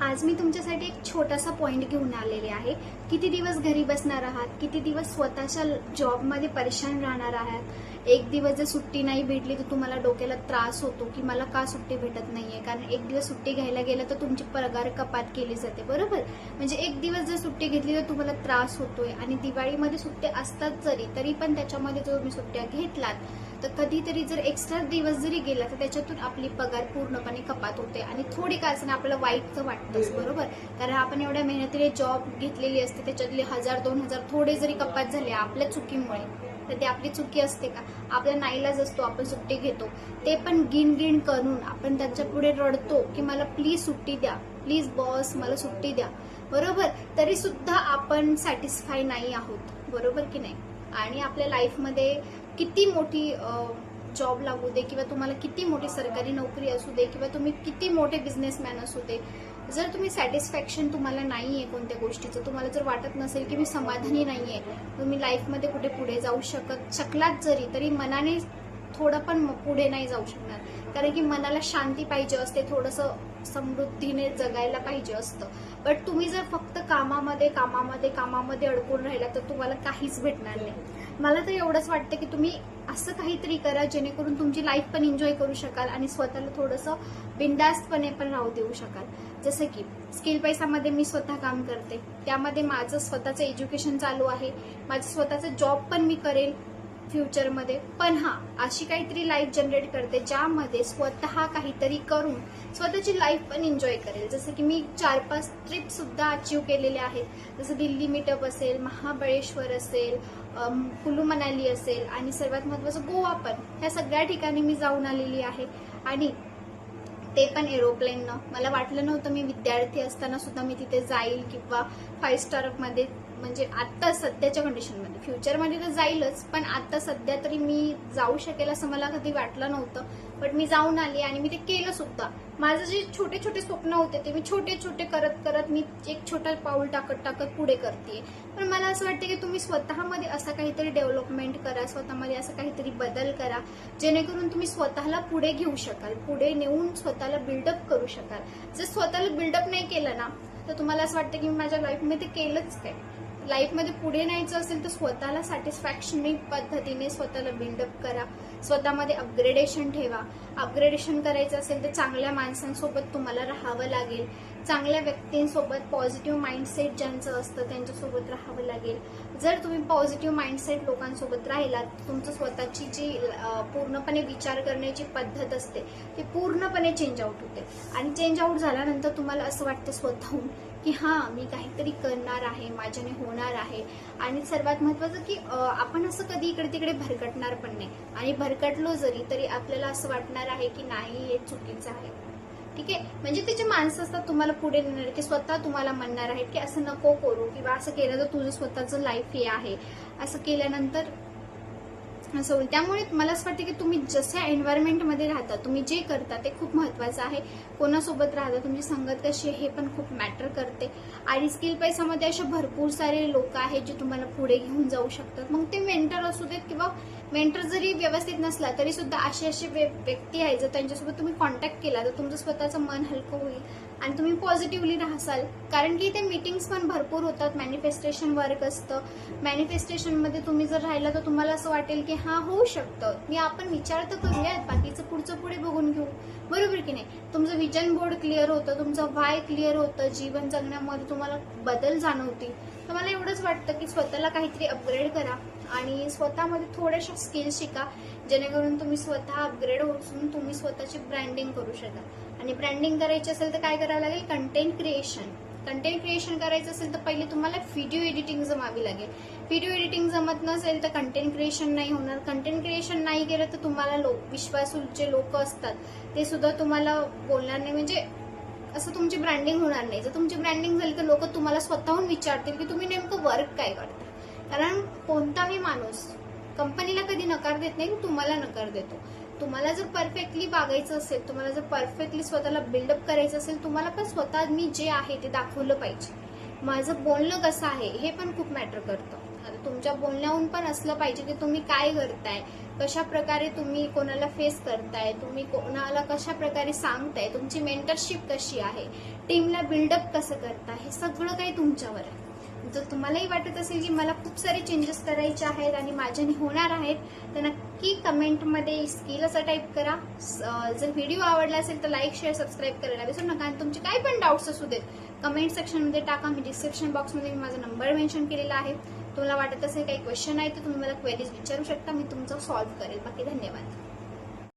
आज मी तुमच्यासाठी एक छोटासा पॉइंट घेऊन आलेले आहे. किती दिवस घरी बसणार आहात, किती दिवस स्वतःच्या जॉबमध्ये परेशान राहणार आहात. एक दिवस जर सुट्टी नाही भेटली तर तुम्हाला डोक्याला त्रास होतो की मला का सुट्टी भेटत नाहीये. कारण एक दिवस सुट्टी घ्यायला गेलं तर तुमची पगार कपात केली जाते, बरोबर. म्हणजे एक दिवस जर सुट्टी घेतली तर तुम्हाला त्रास होतोय. आणि दिवाळीमध्ये सुट्ट्या असतात तरी पण त्याच्यामध्ये जर तुम्ही सुट्ट्या घेतलात तर कधीतरी जर एक्स्ट्रा दिवस जरी गेला तर त्याच्यातून आपली पगार पूर्णपणे कपात होते आणि थोडी का असं आपल्याला वाईट तर वाटतंच, बरोबर. कारण आपण एवढ्या मेहनतीने जॉब घेतलेली असते, त्याच्यातले 1000-2000 थोडे जरी कपात झाले आपल्या चुकीमुळे तर ते आपली चुकी असते का? आपला नाईलाज असतो, आपण सुट्टी घेतो. ते पण गिण करून आपण त्यांच्या पुढे रडतो की मला प्लीज सुट्टी द्या, प्लीज बॉस मला सुट्टी द्या, बरोबर. तरी सुद्धा आपण सॅटिस्फाय नाही आहोत, बरोबर की नाही. आणि आपल्या लाईफमध्ये किती मोठी जॉब लागू दे किंवा तुम्हाला किती मोठी सरकारी नोकरी असू दे किंवा तुम्ही किती मोठे बिझनेसमॅन असू दे, जर तुम्ही सॅटिस्फॅक्शन तुम्हाला नाहीये कोणत्या गोष्टीचं, तुम्हाला जर वाटत नसेल की मी समाधानी नाहीये, तुम्ही लाईफमध्ये कुठे पुढे जाऊ शकलात तरी मनाने थोडं पण पुढे नाही जाऊ शकणार. कारण की मनाला शांती पाहिजे असते, थोडंसं समृद्धीने जगायला पाहिजे असतं. बट तुम्ही जर फक्त कामामध्ये अडकून राहिला तर तुम्हाला काहीच भेटणार नाही. मला तर एवढंच वाटतं की तुम्ही असं काहीतरी करा जेणेकरून तुमची लाईफ पण एन्जॉय करू शकाल आणि स्वतःला थोडंसं बिंदास्तपणे पण राहू देऊ शकाल. जसं की स्किल पैसामध्ये मी स्वतः काम करते, त्यामध्ये माझं स्वतःचं एज्युकेशन चालू आहे, माझं स्वतःचं जॉब पण मी करेल फ्युचरमध्ये. पण अशी काहीतरी लाईफ जनरेट करते ज्यामध्ये स्वतः काहीतरी करून स्वतःची लाईफ पण एन्जॉय करेल. जसं की मी 4-5 ट्रिप सुद्धा अचीव्ह केलेल्या आहेत. जसं दिल्ली मीटअप असेल, महाबळेश्वर असेल, कुलू मनाली असेल आणि सर्वात महत्वाचं गोवा पण. ह्या सगळ्या ठिकाणी मी जाऊन आलेली आहे आणि ते पण एरोप्लेननं. मला वाटलं नव्हतं मी विद्यार्थी असताना सुद्धा मी तिथे जाईल किंवा 5 स्टार मध्ये. म्हणजे आता सध्याच्या कंडिशनमध्ये, फ्युचरमध्ये तर जाईलच पण आता सध्या तरी मी जाऊ शकेल असं मला कधी वाटलं नव्हतं. बट मी जाऊन आली आणि मी ते केलं सुद्धा. माझं जे छोटे छोटे स्वप्न होते ते मी छोटे करत मी एक छोटा पाऊल टाकत पुढे करते. पण मला असं वाटतं की तुम्ही स्वतःमध्ये असं काहीतरी डेव्हलपमेंट करा, स्वतःमध्ये असं काहीतरी बदल करा जेणेकरून तुम्ही स्वतःला पुढे घेऊ शकाल, पुढे नेऊन स्वतःला बिल्डअप करू शकाल. जर स्वतःला बिल्डअप नाही केलं ना तर तुम्हाला असं वाटतं की मी माझ्या लाईफमध्ये केलंच काय. लाईफमध्ये पुढे न्यायचं असेल तर स्वतःला सॅटिस्फॅक्शनी पद्धतीने स्वतःला बिल्डअप करा, स्वतःमध्ये अपग्रेडेशन ठेवा. अपग्रेडेशन करायचं असेल तर चांगल्या माणसांसोबत तुम्हाला राहावं लागेल, चांगल्या व्यक्तींसोबत, पॉझिटिव्ह माइंडसेट ज्यांचं असतं त्यांच्यासोबत राहावं लागेल. जर तुम्ही पॉझिटिव्ह माइंडसेट लोकांसोबत राहिलात तुमचं स्वतःची जी पूर्णपणे विचार करण्याची पद्धत असते ती पूर्णपणे चेंज आउट होते. आणि चेंज आउट झाल्यानंतर तुम्हाला असं वाटतं स्वतःहून की मी काहीतरी करणार आहे, माझ्याने होणार आहे. आणि सर्वात महत्वाचं की आपण असं कधी इकडे तिकडे भरकटणार पण नाही. आणि भरकटलो तरी आपल्याला असं वाटणार आहे की नाही हे चुकीचं आहे, ठीक आहे. म्हणजे ते जे माणसं असतात तुम्हाला पुढे नेणार की स्वतः तुम्हाला म्हणणार आहेत की असं नको करू किंवा असं केलं तर तुझं स्वतःचं लाईफ हे आहे, असं केल्यानंतर असं होईल. त्यामुळे मला असं वाटतं की तुम्ही जशा एन्व्हायरमेंटमध्ये राहता, तुम्ही जे करता ते खूप महत्वाचं आहे. कोणासोबत राहता, तुमची संगत कशी आहे हे पण खूप मॅटर करते. आणि स्किल पैसामध्ये असे भरपूर सारे लोक आहेत जे तुम्हाला पुढे घेऊन जाऊ शकतात. मग ते मेंटर असू देत किंवा मेंटर जरी व्यवस्थित नसला तरी सुद्धा असे व्यक्ती आहेत जर त्यांच्यासोबत तुम्ही कॉन्टॅक्ट केला तर तुमचं स्वतःचं मन हलकं होईल आणि तुम्ही पॉझिटिव्हली राहाल. कारण की ते मीटिंग्स पण भरपूर होतात, मॅनिफेस्टेशन वर्क असतं. मॅनिफेस्टेशनमध्ये तुम्ही जर राहिला तर तुम्हाला असं वाटेल की होऊ शकतं, आपण विचार तर करूयात, बाकीचं पुढचं पुढे बघून घेऊ, बरोबर की नाही. तुमचं विजन बोर्ड क्लिअर होतं, तुमचं व्हाय क्लिअर होतं, जीवन जगण्यामध्ये तुम्हाला बदल जाणवतील. तर मला एवढंच वाटतं की स्वतःला काहीतरी अपग्रेड करा आणि स्वतःमध्ये थोड्याशा स्किल्स शिका जेणेकरून तुम्ही स्वतः अपग्रेड होऊन तुम्ही स्वतःची ब्रँडिंग करू शकाल. आणि ब्रँडिंग करायची असेल तर काय करावं लागेल, कंटेंट क्रिएशन करायचं असेल तर पहिले तुम्हाला व्हिडिओ एडिटिंग जमावी लागेल. व्हिडिओ एडिटिंग जमत नसेल तर कंटेंट क्रिएशन नाही होणार. कंटेंट क्रिएशन नाही केलं तर तुम्हाला विश्वासू जे लोक असतात ते सुद्धा तुम्हाला बोलणार नाही, म्हणजे असं तुमची ब्रँडिंग होणार नाही. जर तुमची ब्रँडिंग झाली तर लोक तुम्हाला स्वतःहून विचारतील की तुम्ही नेमकं वर्क काय करता. कारण कोणताही माणूस कंपनीला कधी नकार देत नाही, तुम्हाला नकार देतो. तुम्हाला जर परफेक्टली वागायचं असेल, तुम्हाला जर परफेक्टली स्वतःला बिल्डअप करायचं असेल, तुम्हाला पण स्वतः मी जे आहे ते दाखवलं पाहिजे. माझं बोलणं कसं आहे हे पण खूप मॅटर करतं. आता तुमच्या बोलण्याहून पण असलं पाहिजे की तुम्ही काय करताय, कशा प्रकारे तुम्ही कोणाला फेस करताय, तुम्ही कोणाला कशा प्रकारे सांगताय, तुमची मेंटरशिप कशी आहे, टीमला बिल्डअप कसं करताय, हे सगळं काही तुमच्यावर आहे. जर तुम्हालाही वाटत असेल की मला खूप सारे चेंजेस करायचे आहेत आणि माझ्याने होणार आहेत, तर नक्की कमेंटमध्ये स्किल असं टाईप करा. जर व्हिडिओ आवडला असेल तर लाईक, शेअर, सबस्क्राईब करायला विसरू नका. आणि तुमचे काही पण डाऊट्स असू देत कमेंट सेक्शनमध्ये टाका. मी डिस्क्रिप्शन बॉक्समध्ये माझा नंबर मेन्शन केलेला आहे. तुम्हाला वाटत असेल काही क्वेश्चन आहे तर तुम्ही मला क्वेरीज विचारू शकता, मी तुमचं सॉल्व्ह करेल. बाकी धन्यवाद.